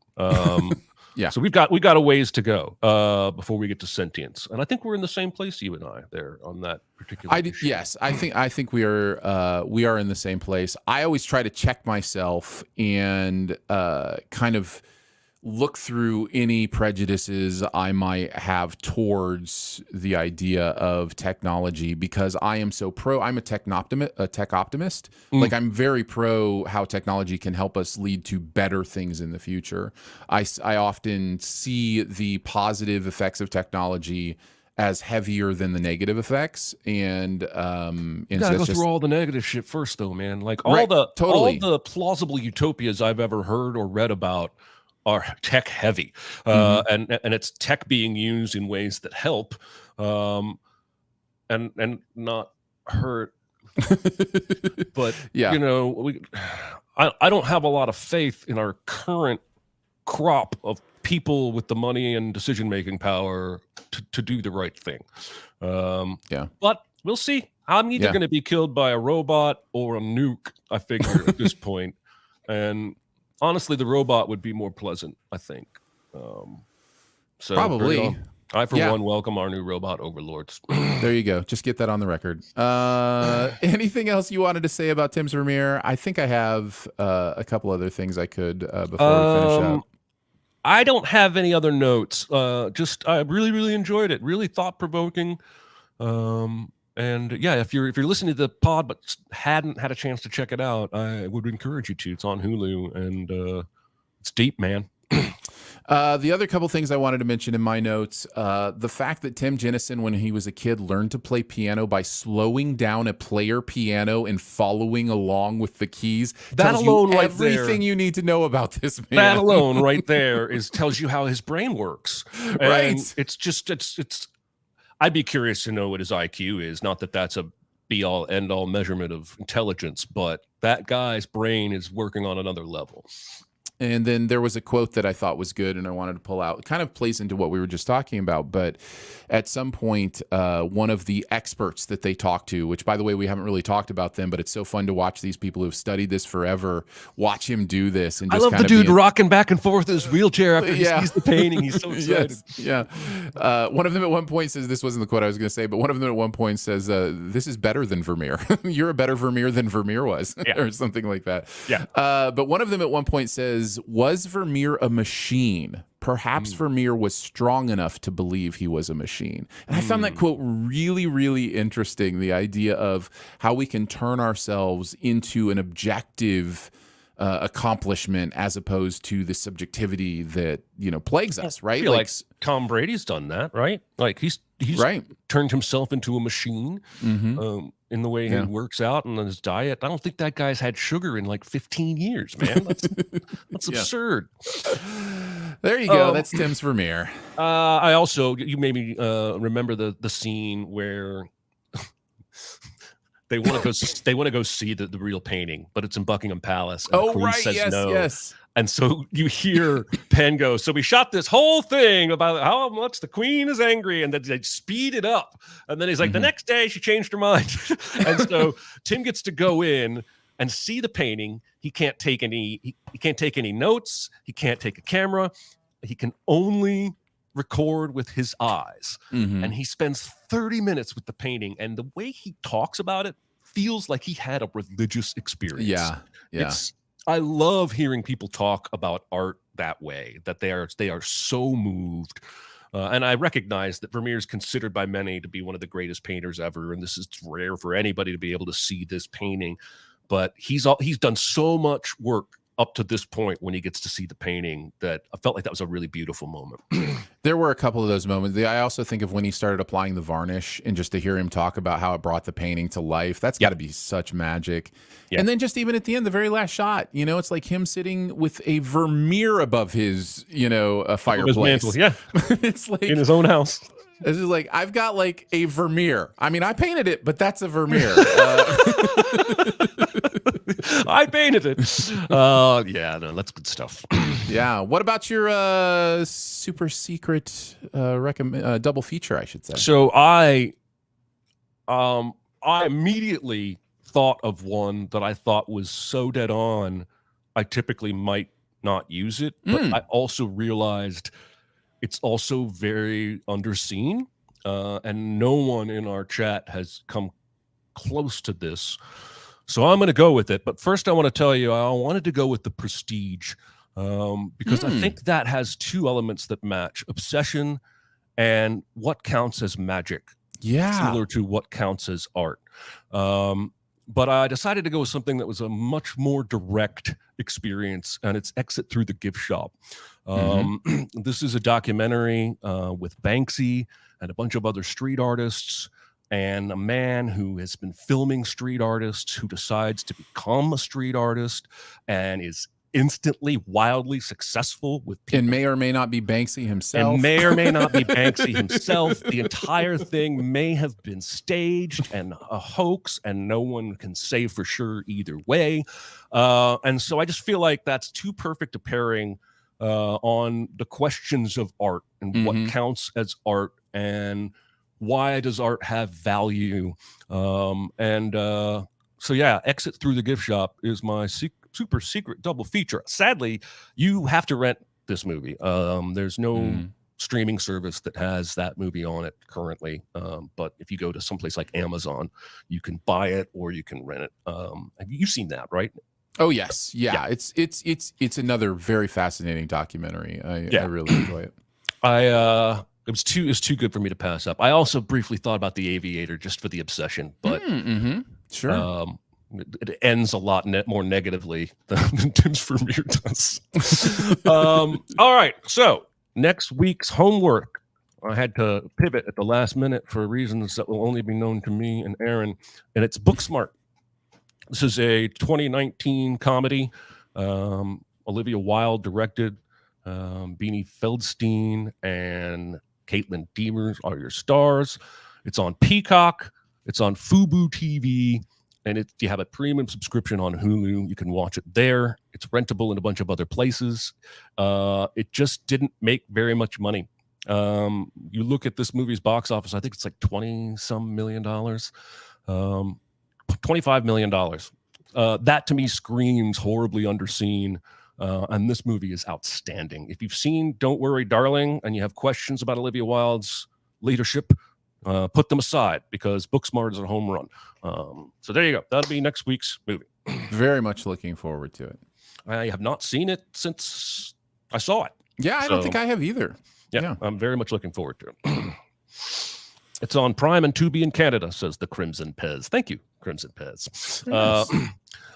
Speaker 2: Yeah.
Speaker 1: So we've got a ways to go before we get to sentience, and I think we're in the same place, you and I, there on that particular issue.
Speaker 2: Yes, I think we are in the same place. I always try to check myself and kind of look through any prejudices I might have towards the idea of technology because I am so pro. I'm a tech optimist. Like I'm very pro how technology can help us lead to better things in the future. I often see the positive effects of technology as heavier than the negative effects, and
Speaker 1: You
Speaker 2: so
Speaker 1: gotta
Speaker 2: that's
Speaker 1: go
Speaker 2: just
Speaker 1: through all the negative shit first, though, man. Like
Speaker 2: right. Totally.
Speaker 1: all the plausible utopias I've ever heard or read about are tech heavy,
Speaker 2: Mhm.
Speaker 1: and it's tech being used in ways that help, and not hurt. But
Speaker 2: Yeah.
Speaker 1: I don't have a lot of faith in our current crop of people with the money and decision making power to do the right thing.
Speaker 2: Yeah.
Speaker 1: But we'll see. I'm either
Speaker 2: Yeah.
Speaker 1: going to be killed by a robot or a nuke, I figure, at this point. And honestly, the robot would be more pleasant, I think. So bring it
Speaker 2: Probably.
Speaker 1: on. I, for
Speaker 2: Yeah.
Speaker 1: one, welcome our new robot overlords.
Speaker 2: There you go. Just get that on the record. Anything else you wanted to say about Tim's Vermeer? I think I have a couple other things I could before we finish up.
Speaker 1: I don't have any other notes. Just I really, really enjoyed it. Really thought provoking. And yeah, if you're listening to the pod but hadn't had a chance to check it out, I would encourage you to. It's on Hulu and it's deep, man.
Speaker 2: The other couple things I wanted to mention in my notes, the fact that Tim Jennison, when he was a kid, learned to play piano by slowing down a player piano and following along with the keys.
Speaker 1: That
Speaker 2: tells
Speaker 1: alone
Speaker 2: you
Speaker 1: right
Speaker 2: everything
Speaker 1: there.
Speaker 2: you need to know about this man.
Speaker 1: That alone right there tells you how his brain works. And
Speaker 2: Right.
Speaker 1: it's I'd be curious to know what his IQ is. Not that that's a be all end all measurement of intelligence, but that guy's brain is working on another level.
Speaker 2: And then there was a quote that I thought was good and I wanted to pull out. It kind of plays into what we were just talking about. But at some point, one of the experts that they talked to, which, by the way, we haven't really talked about them, but it's so fun to watch these people who've studied this forever, watch him do this. And
Speaker 1: I
Speaker 2: just
Speaker 1: love the dude rocking back and forth in his wheelchair after he sees the painting. He's so excited.
Speaker 2: Yes, yeah. One of them at one point says, this wasn't the quote I was going to say, but one of them at one point says, this is better than Vermeer. You're a better Vermeer than Vermeer was, or something like that.
Speaker 1: Yeah.
Speaker 2: But one of them at one point says, was Vermeer a machine? Perhaps Vermeer was strong enough to believe he was a machine. And I found that quote really, really interesting. The idea of how we can turn ourselves into an objective accomplishment as opposed to the subjectivity that plagues us, right?
Speaker 1: I feel like Tom Brady's done that, right? Like he's
Speaker 2: right.
Speaker 1: turned himself into a machine in the way he works out and on his diet. I don't think that guy's had sugar in like 15 years, man. That's absurd.
Speaker 2: There you go. That's Tim's Vermeer.
Speaker 1: I also, you made me remember the scene where they want to go see the real painting, but it's in Buckingham Palace. And the Queen says no.
Speaker 2: Yes.
Speaker 1: And so you hear Penn go, so we shot this whole thing about how much the Queen is angry, and then they speed it up. And then he's like, the next day she changed her mind. And so Tim gets to go in and see the painting. He can't take any notes. He can't take a camera. He can only record with his eyes. And he spends 30 minutes with the painting. And the way he talks about it feels like he had a religious experience.
Speaker 2: Yeah.
Speaker 1: I love hearing people talk about art that way, that they are so moved. And I recognize that Vermeer is considered by many to be one of the greatest painters ever. And this is rare for anybody to be able to see this painting. But he's done so much work up to this point when he gets to see the painting that I felt like that was a really beautiful moment.
Speaker 2: There were a couple of those moments. I also think of when he started applying the varnish, and just to hear him talk about how it brought the painting to life. That's got to be such magic. And then just even at the end, the very last shot, it's like him sitting with a Vermeer above his, a fireplace.
Speaker 1: Mantle,
Speaker 2: It's like
Speaker 1: in his own house.
Speaker 2: It's just like, I've got like a Vermeer. I mean, I painted it, but that's a Vermeer.
Speaker 1: I painted it. That's good stuff.
Speaker 2: Yeah. What about your super secret double feature, I should say?
Speaker 1: So I immediately thought of one that I thought was so dead on, I typically might not use it, but I also realized it's also very underseen, and no one in our chat has come close to this. So I'm going to go with it. But first, I want to tell you, I wanted to go with the Prestige because I think that has two elements that match: obsession and what counts as magic. Similar to what counts as art. But I decided to go with something that was a much more direct experience, and it's Exit Through the Gift Shop. This is a documentary with Banksy and a bunch of other street artists, and a man who has been filming street artists who decides to become a street artist and is instantly wildly successful with people.
Speaker 2: And may or may not be Banksy himself.
Speaker 1: And may or may not be Banksy himself. The entire thing may have been staged and a hoax, and no one can say for sure either way. And so I just feel like that's too perfect a pairing on the questions of art and what counts as art and why does art have value. So yeah, Exit Through the Gift Shop is my super secret double feature. Sadly, you have to rent this movie. There's no streaming service that has that movie on it currently. But if you go to someplace like Amazon, you can buy it or you can rent it. Have you seen that, right?
Speaker 2: Oh yes, yeah. It's another very fascinating documentary. I really enjoy it.
Speaker 1: It was too good for me to pass up. I also briefly thought about The Aviator just for the obsession, but
Speaker 2: sure.
Speaker 1: It ends a lot more negatively than Tim's Vermeer does. All right, so next week's homework, I had to pivot at the last minute for reasons that will only be known to me and Aaron, and it's Booksmart. This is a 2019 comedy. Olivia Wilde directed. Beanie Feldstein and Caitlin Deemers are your stars. It's on Peacock. It's on Fubo TV. And if you have a premium subscription on Hulu, you can watch it there. It's rentable in a bunch of other places. It just didn't make very much money. You look at this movie's box office, I think it's like $20-some million. $25 million. That to me screams horribly underseen. And this movie is outstanding. If you've seen Don't Worry, Darling, and you have questions about Olivia Wilde's leadership, put them aside because Booksmart is a home run. So there you go. That'll be next week's movie.
Speaker 2: Very much looking forward to it.
Speaker 1: I have not seen it since I saw it.
Speaker 2: Yeah, I don't think I have either.
Speaker 1: Yeah, I'm very much looking forward to it. It's on Prime and Tubi in Canada, says the Crimson Pez. Thank you, Crimson Pez.
Speaker 2: Nice.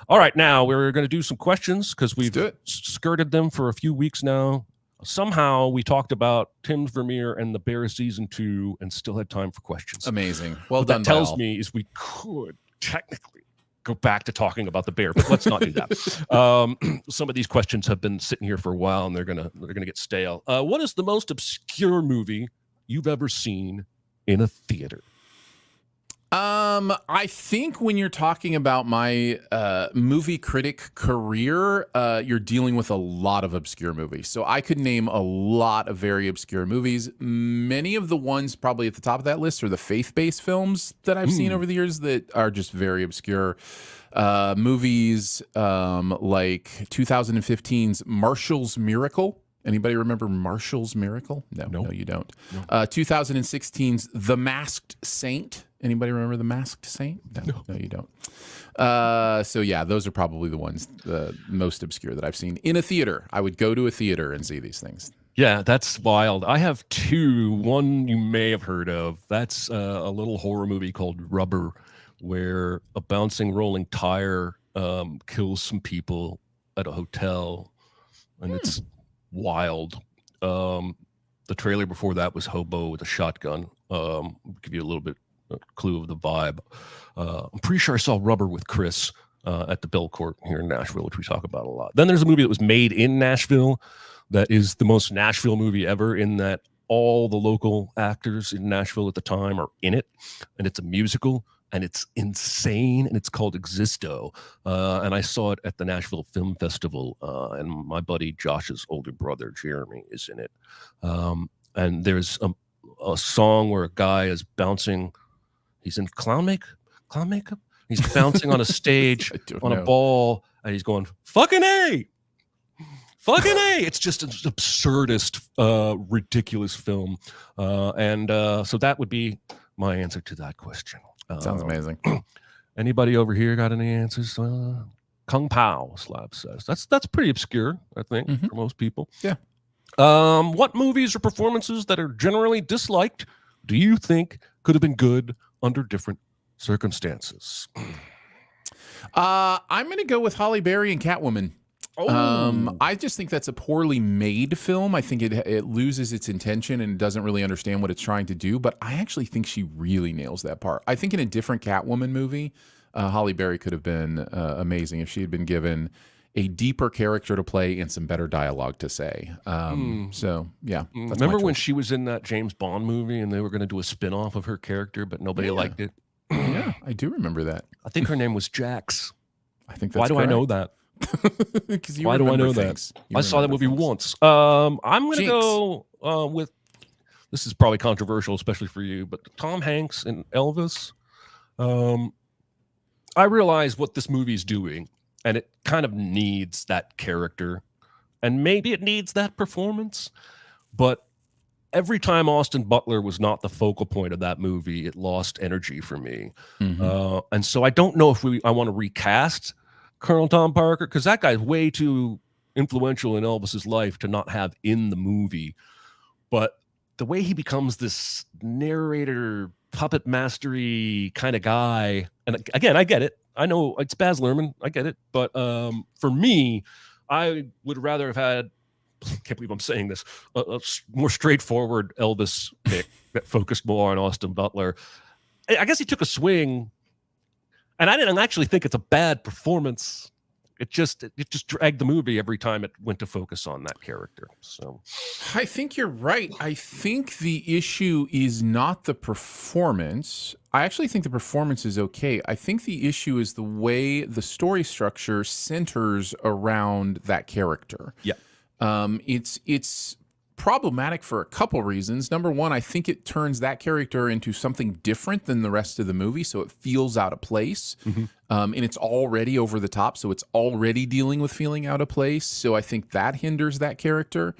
Speaker 1: All right, now we're going to do some questions because we've skirted them for a few weeks now. Somehow we talked about Tim's Vermeer and the Bear season 2 and still had time for questions.
Speaker 2: Amazing. Well
Speaker 1: what
Speaker 2: done.
Speaker 1: That tells me is we could technically go back to talking about the Bear, but let's not do that. Some of these questions have been sitting here for a while and they're gonna get stale. What is the most obscure movie you've ever seen in a theater?
Speaker 2: I think when you're talking about my movie critic career, you're dealing with a lot of obscure movies. So I could name a lot of very obscure movies. Many of the ones probably at the top of that list are the faith-based films that I've seen over the years that are just very obscure. Movies like 2015's Marshall's Miracle. Anybody remember Marshall's Miracle? No, you don't. No. 2016's The Masked Saint. Anybody remember The Masked Saint? No, you don't. So yeah, those are probably the ones, the most obscure that I've seen in a theater. I would go to a theater and see these things.
Speaker 1: Yeah, that's wild. I have two. One you may have heard of. That's a little horror movie called Rubber, where a bouncing rolling tire kills some people at a hotel, and it's wild. The trailer before that was Hobo with a Shotgun. Give you a little bit clue of the vibe. I'm pretty sure I saw Rubber with Chris at the Belcourt here in Nashville, which we talk about a lot. Then there's a movie that was made in Nashville that is the most Nashville movie ever, in that all the local actors in Nashville at the time are in it, and it's a musical, and it's insane, and it's called Existo. And I saw it at the Nashville Film Festival, and my buddy Josh's older brother, Jeremy, is in it. And there's a song where a guy is bouncing. He's in clown makeup. He's bouncing on a stage on a ball, and he's going, fucking A! Fucking A! It's just an absurdist, ridiculous film. So that would be my answer to that question.
Speaker 2: Sounds amazing.
Speaker 1: Anybody over here got any answers? Kung Pao, Slab says. That's pretty obscure, I think, for most people.
Speaker 2: Yeah.
Speaker 1: What movies or performances that are generally disliked do you think could have been good under different circumstances?
Speaker 2: I'm going to go with Halle Berry and Catwoman. I just think that's a poorly made film. I think it loses its intention and doesn't really understand what it's trying to do. But I actually think she really nails that part. I think in a different Catwoman movie, Halle Berry could have been amazing if she had been given a deeper character to play and some better dialogue to say. So yeah.
Speaker 1: Remember when she was in that James Bond movie and they were going to do a spin-off of her character, but nobody liked it?
Speaker 2: Yeah, I do remember that.
Speaker 1: I think her name was Jax.
Speaker 2: I think that's
Speaker 1: Why do
Speaker 2: correct.
Speaker 1: I know that?
Speaker 2: Why do I know
Speaker 1: that? I saw that movie once. I'm going to go with, this is probably controversial, especially for you, but Tom Hanks and Elvis. I realize what this movie's doing, and it kind of needs that character, and maybe it needs that performance, but every time Austin Butler was not the focal point of that movie, it lost energy for me. And so I don't know if I want to recast Colonel Tom Parker, because that guy's way too influential in Elvis's life to not have in the movie. But the way he becomes this narrator, puppet mastery kind of guy, and again, I get it. I know it's Baz Luhrmann. I get it. But for me, I would rather have had, I can't believe I'm saying this, a more straightforward Elvis pick that focused more on Austin Butler. I guess he took a swing, and I didn't actually think it's a bad performance. It just dragged the movie every time it went to focus on that character. So
Speaker 2: I think you're right. I think the issue is not the performance. I actually think the performance is okay. I think the issue is the way the story structure centers around that character.
Speaker 1: Yeah.
Speaker 2: It's problematic for a couple reasons. Number one, I think it turns that character into something different than the rest of the movie, so it feels out of place. And it's already over the top, so it's already dealing with feeling out of place. So I think that hinders that character.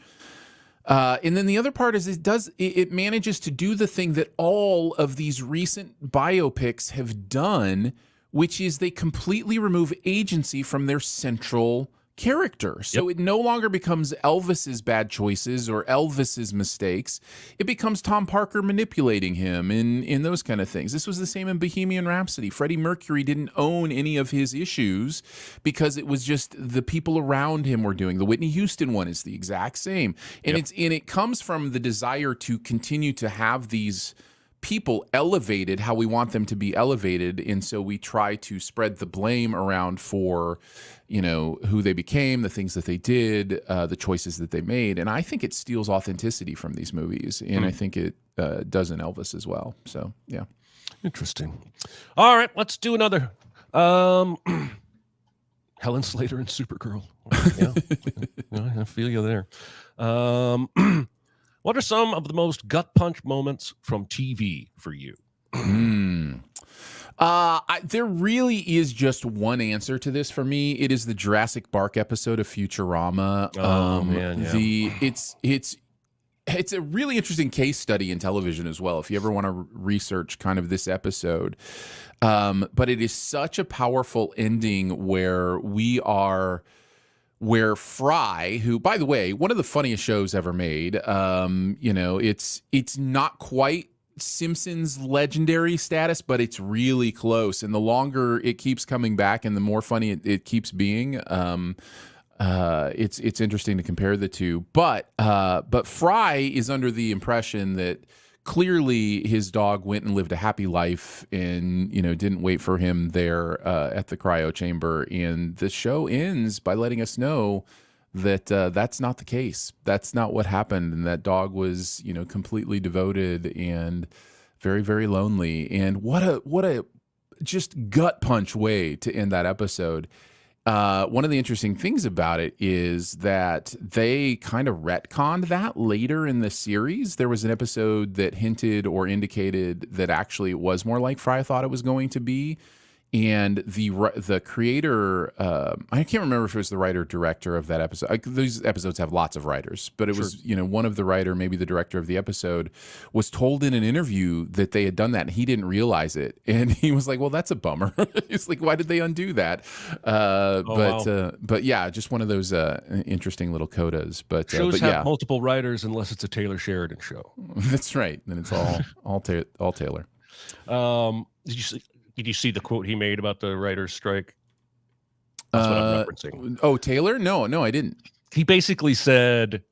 Speaker 2: And then the other part is it manages to do the thing that all of these recent biopics have done, which is they completely remove agency from their central character. So it no longer becomes Elvis's bad choices or Elvis's mistakes. It becomes Tom Parker manipulating him in those kind of things. This was the same in Bohemian Rhapsody. Freddie Mercury didn't own any of his issues because it was just the people around him were doing. The Whitney Houston one is the exact same. And it comes from the desire to continue to have these people elevated how we want them to be elevated, and so we try to spread the blame around for, you know, who they became, the things that they did, the choices that they made. And I think it steals authenticity from these movies, and I think it does in Elvis as well. So yeah,
Speaker 1: interesting. All right, let's do another. Helen Slater and Supergirl. Yeah, I feel you there. What are some of the most gut punch moments from TV for you?
Speaker 2: There really is just one answer to this for me. It is the Jurassic Park episode of Futurama.
Speaker 1: Oh man, yeah.
Speaker 2: It's a really interesting case study in television as well, if you ever want to research kind of this episode. But it is such a powerful ending where Fry, who, by the way, one of the funniest shows ever made, you know, it's not quite Simpsons legendary status, but it's really close. And the longer it keeps coming back and the more funny it keeps being, it's interesting to compare the two. But Fry is under the impression that clearly his dog went and lived a happy life and, you know, didn't wait for him there at the cryo chamber. And the show ends by letting us know that that's not the case. That's not what happened. And that dog was, you know, completely devoted and very, very lonely. And what a just gut punch way to end that episode. One of the interesting things about it is that they kind of retconned that later in the series. There was an episode that hinted or indicated that actually it was more like Fry thought it was going to be. And the creator, I can't remember if it was the writer or director of that episode. These episodes have lots of writers, but it was, you know, one of the writer, maybe the director of the episode, was told in an interview that they had done that and he didn't realize it. And he was like, well, that's a bummer. It's like, why did they undo that? But yeah, just one of those interesting little codas. But
Speaker 1: shows have multiple writers unless it's a Taylor Sheridan show.
Speaker 2: That's right. Then it's all Taylor.
Speaker 1: Did you see the quote he made about the writer's strike? That's what I'm referencing.
Speaker 2: Oh, Taylor? No, I didn't.
Speaker 1: He basically said,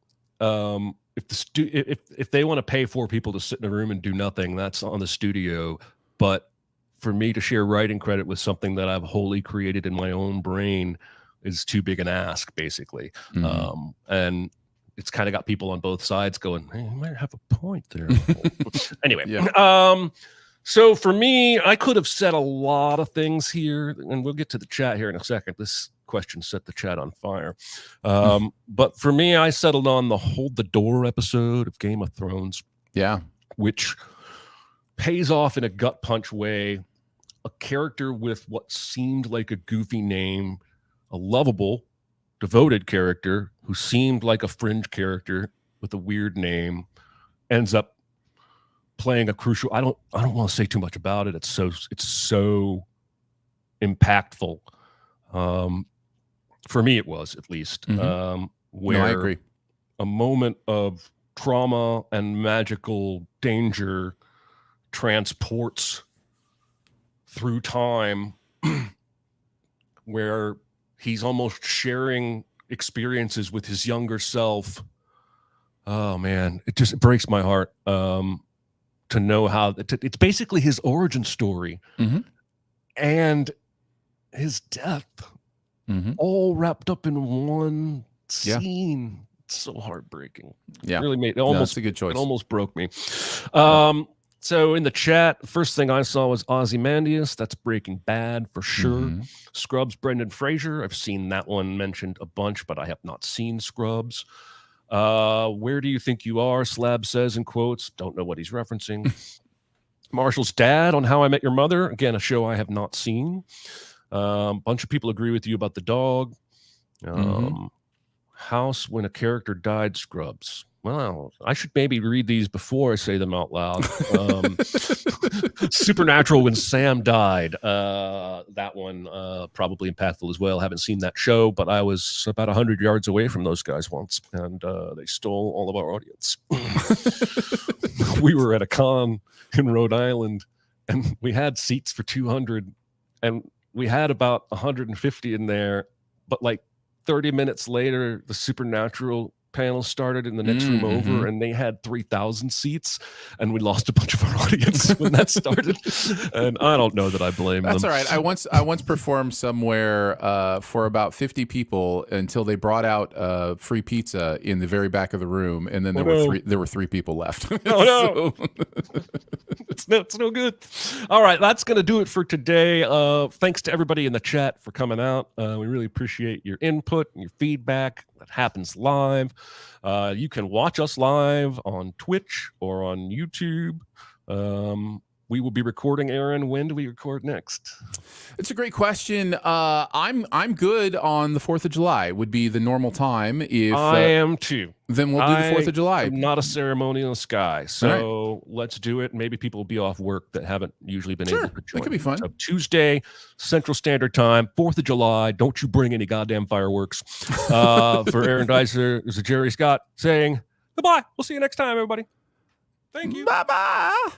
Speaker 1: if they want to pay 4 people to sit in a room and do nothing, that's on the studio. But for me to share writing credit with something that I've wholly created in my own brain is too big an ask, basically. Mm-hmm. And it's kind of got people on both sides going, hey, you might have a point there. Anyway. Yeah. So for me, I could have said a lot of things here, and we'll get to the chat here in a second. This question set the chat on fire. But for me, I settled on the Hold the Door episode of Game of Thrones.
Speaker 2: Yeah.
Speaker 1: Which pays off in a gut punch way. A character with what seemed like a goofy name, a lovable, devoted character who seemed like a fringe character with a weird name, ends up playing a crucial. I don't want to say too much about it. It's so impactful. For me, it was, at least.
Speaker 2: Mm-hmm.
Speaker 1: Where
Speaker 2: I agree.
Speaker 1: A moment of trauma and magical danger transports through time, where he's almost sharing experiences with his younger self. Oh man, it just breaks my heart. To know how it's basically his origin story, mm-hmm. and his death, mm-hmm. all wrapped up in one scene. Yeah. It's so heartbreaking.
Speaker 2: Yeah,
Speaker 1: it really made it almost
Speaker 2: that's a good choice.
Speaker 1: It almost broke me. So in the chat, the first thing I saw was Ozymandias. That's Breaking Bad for sure. Mm-hmm. Scrubs, Brendan Fraser. I've seen that one mentioned a bunch, but I have not seen Scrubs. Where do you think you are? Slab says in quotes. Don't know what he's referencing. Marshall's dad on How I Met Your Mother. Again, a show I have not seen. Bunch of people agree with you about the dog. House when a character died. Scrubs. Well, I should maybe read these before I say them out loud. Supernatural when Sam died. That one probably impactful as well. Haven't seen that show, but I was about 100 yards away from those guys once, and they stole all of our audience. We were at a con in Rhode Island, and we had seats for 200, and we had about 150 in there, but like 30 minutes later, the Supernatural panel started in the next room over, and they had 3,000 seats, and we lost a bunch of our audience when that started. And I don't know that I blame them.
Speaker 2: That's all right. I once performed somewhere for about 50 people until they brought out free pizza in the very back of the room, and then there were three people left.
Speaker 1: Oh no. It's no good. All right, that's going to do it for today. Thanks to everybody in the chat for coming out. We really appreciate your input and your feedback. That happens live. You can watch us live on Twitch or on YouTube. We will be recording, Aaron. When do we record next?
Speaker 2: It's a great question. I'm good on the 4th of July. Would be the normal time. If
Speaker 1: I am too.
Speaker 2: Then we'll do the 4th of July.
Speaker 1: I'm not a ceremonialist guy, so let's do it. Maybe people will be off work that haven't usually been able to join.
Speaker 2: That could be fun.
Speaker 1: So Tuesday, Central Standard Time, 4th of July. Don't you bring any goddamn fireworks. For Aaron Dicer, there's a Jerry Scott saying goodbye. We'll see you next time, everybody. Thank you.
Speaker 2: Bye-bye.